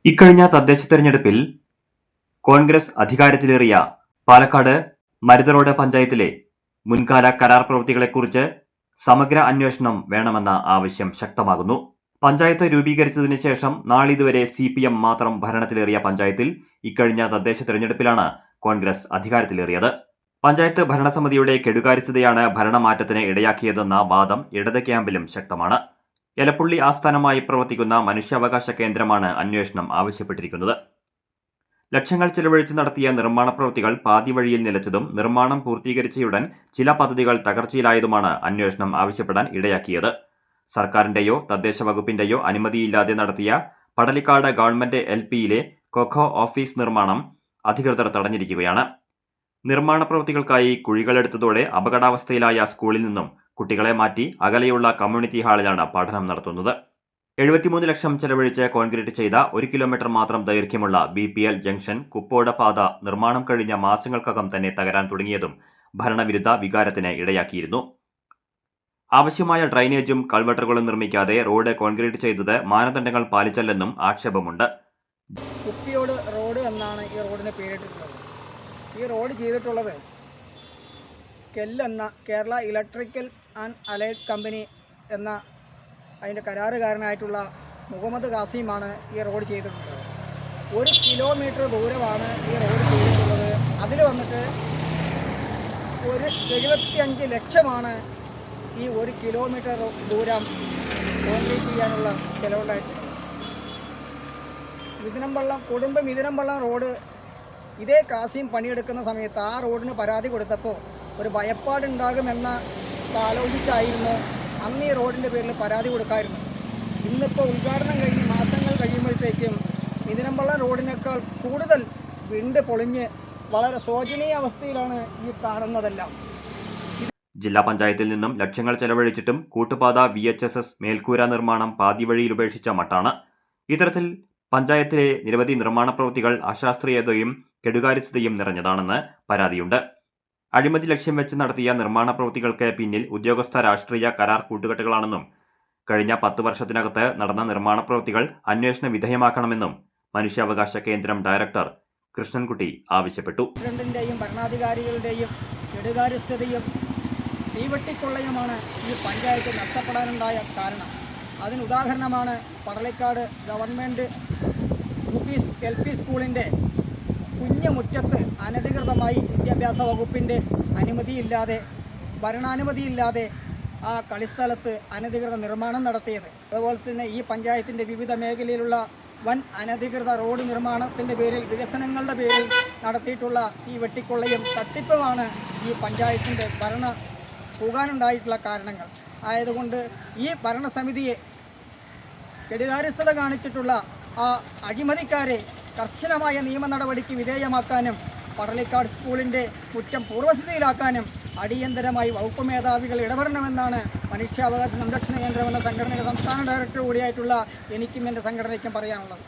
ഇക്കഴിഞ്ഞ തദ്ദേശ തെരഞ്ഞെടുപ്പിൽ കോൺഗ്രസ് അധികാരത്തിലേറിയ പാലക്കാട് മരുതറോഡ് പഞ്ചായത്തിലെ മുൻകാല കരാർ പ്രവൃത്തികളെക്കുറിച്ച് സമഗ്ര അന്വേഷണം വേണമെന്ന ആവശ്യം ശക്തമാകുന്നു. പഞ്ചായത്ത് രൂപീകരിച്ചതിന് ശേഷം നാളിതുവരെ CPM മാത്രം ഭരണത്തിലേറിയ പഞ്ചായത്തിൽ ഇക്കഴിഞ്ഞ തദ്ദേശ തെരഞ്ഞെടുപ്പിലാണ് കോൺഗ്രസ് അധികാരത്തിലേറിയത്. പഞ്ചായത്ത് ഭരണസമിതിയുടെ കെടുകാര്യസ്ഥതയാണ് ഭരണമാറ്റത്തിന് ഇടയാക്കിയതെന്ന വാദം ഇടത് ക്യാമ്പിലും ശക്തമാണ്. എലപ്പുള്ളി ആസ്ഥാനമായി പ്രവർത്തിക്കുന്ന മനുഷ്യാവകാശ കേന്ദ്രമാണ് അന്വേഷണം ആവശ്യപ്പെട്ടിരിക്കുന്നത്. ലക്ഷങ്ങൾ ചെലവഴിച്ച് നടത്തിയ നിർമ്മാണ പ്രവൃത്തികൾ പാതിവഴിയിൽ നിലച്ചതും നിർമ്മാണം പൂർത്തീകരിച്ചയുടൻ ചില പദ്ധതികൾ തകർച്ചയിലായതുമാണ് അന്വേഷണം ആവശ്യപ്പെടാൻ ഇടയാക്കിയത്. സർക്കാരിന്റെയോ തദ്ദേശ വകുപ്പിന്റെയോ അനുമതിയില്ലാതെ നടത്തിയ പടലിക്കാട് ഗവൺമെന്റ് LPയിലെ കൊഖോ ഓഫീസ് നിർമ്മാണം അധികൃതർ തടഞ്ഞിരിക്കുകയാണ്. നിർമ്മാണ പ്രവൃത്തികൾക്കായി കുഴികളെടുത്തതോടെ അപകടാവസ്ഥയിലായ സ്കൂളിൽ നിന്നും കുട്ടികളെ മാറ്റി അകലെയുള്ള കമ്മ്യൂണിറ്റി ഹാളിലാണ് പഠനം നടത്തുന്നത്. 73 ലക്ഷം ചെലവഴിച്ച് കോൺക്രീറ്റ് ചെയ്ത 1 കിലോമീറ്റർ മാത്രം ദൈർഘ്യമുള്ള BPL ജംഗ്ഷൻ കുപ്പോട് പാത നിർമ്മാണം കഴിഞ്ഞ മാസങ്ങൾക്കകം തന്നെ തകരാൻ തുടങ്ങിയതും ഭരണവിരുദ്ധ വികാരത്തിന് ഇടയാക്കിയിരുന്നു. ആവശ്യമായ ഡ്രൈനേജും കൾവട്ടറുകളും നിർമ്മിക്കാതെ റോഡ് കോൺക്രീറ്റ് ചെയ്തത് മാനദണ്ഡങ്ങൾ പാലിച്ചല്ലെന്നും ആക്ഷേപമുണ്ട്. കുപ്പിയോട് റോഡ് എന്നാണ് ഈ റോഡിന് പേരിട്ടിട്ടുള്ളത്. ഈ റോഡ് ചെയ്തിട്ടുള്ളത് എന്ന Kerala electrical and allied company എന്ന അതിൻ്റെ കരാറുകാരനായിട്ടുള്ള മുഹമ്മദ് ഖാസിമാണ് ഈ റോഡ് ചെയ്തിട്ടുള്ളത്. 1 കിലോമീറ്റർ ദൂരമാണ് ഈ റോഡ് ചെയ്തിട്ടുള്ളത്. അതിൽ വന്നിട്ട് 75 ലക്ഷമാണ് ഈ 1 കിലോമീറ്റർ ദൂരം കോൺക്രീറ്റ് ചെയ്യാനുള്ള ചിലവുണ്ടായിട്ടുള്ളത്. മിഥുനംപള്ളം റോഡ് ഇതേ കാസിം പണിയെടുക്കുന്ന സമയത്ത് ആ റോഡിന് പരാതി കൊടുത്തപ്പോൾ ഒരു ഭയപ്പാടുണ്ടാകുമെന്ന ആലോചിച്ചായിരുന്നു അന്ന് ഈ റോഡിൻ്റെ പേരിൽ പരാതി കൊടുക്കായിരുന്നു. ഇന്നിപ്പോൾ ഉദ്ഘാടനം കഴിഞ്ഞ് മാസങ്ങൾ കഴിയുമ്പോഴത്തേക്കും മിഥുനംപള്ളം റോഡിനേക്കാൾ കൂടുതൽ വിണ്ട് പൊളിഞ്ഞ് വളരെ ശോചനീയ അവസ്ഥയിലാണ് ഈ കാണുന്നതെല്ലാം. ജില്ലാ പഞ്ചായത്തിൽ നിന്നും ലക്ഷങ്ങൾ ചെലവഴിച്ചിട്ടും കൂട്ടുപാത VHSS മേൽക്കൂര നിർമ്മാണം പാതിവഴിയിൽ ഉപേക്ഷിച്ച മട്ടാണ്. ഇത്തരത്തിൽ പഞ്ചായത്തിലെ നിരവധി നിർമ്മാണ പ്രവൃത്തികൾ അശാസ്ത്രീയതയും കെടുകാര്യസ്ഥതയും നിറഞ്ഞതാണെന്ന് പരാതിയുണ്ട്. അഴിമതി ലക്ഷ്യം വെച്ച് നടത്തിയ നിർമ്മാണ പ്രവൃത്തികൾക്ക് പിന്നിൽ ഉദ്യോഗസ്ഥ രാഷ്ട്രീയ കരാർ കൂട്ടുകെട്ടുകളാണെന്നും കഴിഞ്ഞ 10 വർഷത്തിനകത്ത് നടന്ന നിർമ്മാണ പ്രവൃത്തികൾ അന്വേഷണ വിധേയമാക്കണമെന്നും മനുഷ്യാവകാശ കേന്ദ്രം ഡയറക്ടർ കൃഷ്ണൻകുട്ടി ആവശ്യപ്പെട്ടു. പ്രസിഡന്റിന്റെയും ഭരണാധികാരികളുടെയും കെടുകാര്യസ്ഥതയും തീവെട്ടിക്കൊള്ളയുമാണ് ഈ പഞ്ചായത്ത് നഷ്ടപ്പെടാനുണ്ടായ കാരണം. അതിനുദാഹരണമാണ് പടലിക്കാട് ഗവൺമെൻറ് LP സ്കൂളിൻ്റെ കുഞ്ഞുമുറ്റത്ത് അനധികൃതമായി വിദ്യാഭ്യാസ വകുപ്പിൻ്റെ അനുമതിയില്ലാതെ ഭരണാനുമതിയില്ലാതെ ആ കളിസ്ഥലത്ത് അനധികൃത നിർമ്മാണം നടത്തിയത്. അതുപോലെ തന്നെ ഈ പഞ്ചായത്തിൻ്റെ വിവിധ മേഖലയിലുള്ള വൻ അനധികൃത റോഡ് നിർമ്മാണത്തിൻ്റെ പേരിൽ വികസനങ്ങളുടെ പേരിൽ നടത്തിയിട്ടുള്ള ഈ വെട്ടിക്കൊള്ളയും തട്ടിപ്പുമാണ് ഈ പഞ്ചായത്തിൻ്റെ ഭരണ പോകാനുണ്ടായിട്ടുള്ള കാരണങ്ങൾ. ആയതുകൊണ്ട് ഈ ഭരണസമിതിയെ കെടുകാര്യസ്ഥത കാണിച്ചിട്ടുള്ള ആ അഴിമതിക്കാരെ കർശനമായ നിയമ നടപടിക്ക് വിധേയമാക്കാനും പടലിക്കാട് സ്കൂളിൻ്റെ കുറ്റം പൂർവ്വസ്ഥിതിയിലാക്കാനും അടിയന്തരമായി വകുപ്പ് മേധാവികൾ ഇടപെടണമെന്നാണ് മനുഷ്യാവകാശ സംരക്ഷണ കേന്ദ്രം എന്ന സംഘടനയുടെ സംസ്ഥാന ഡയറക്ടർ കൂടിയായിട്ടുള്ള എനിക്കും എൻ്റെ സംഘടനയ്ക്കും പറയാനുള്ളത്.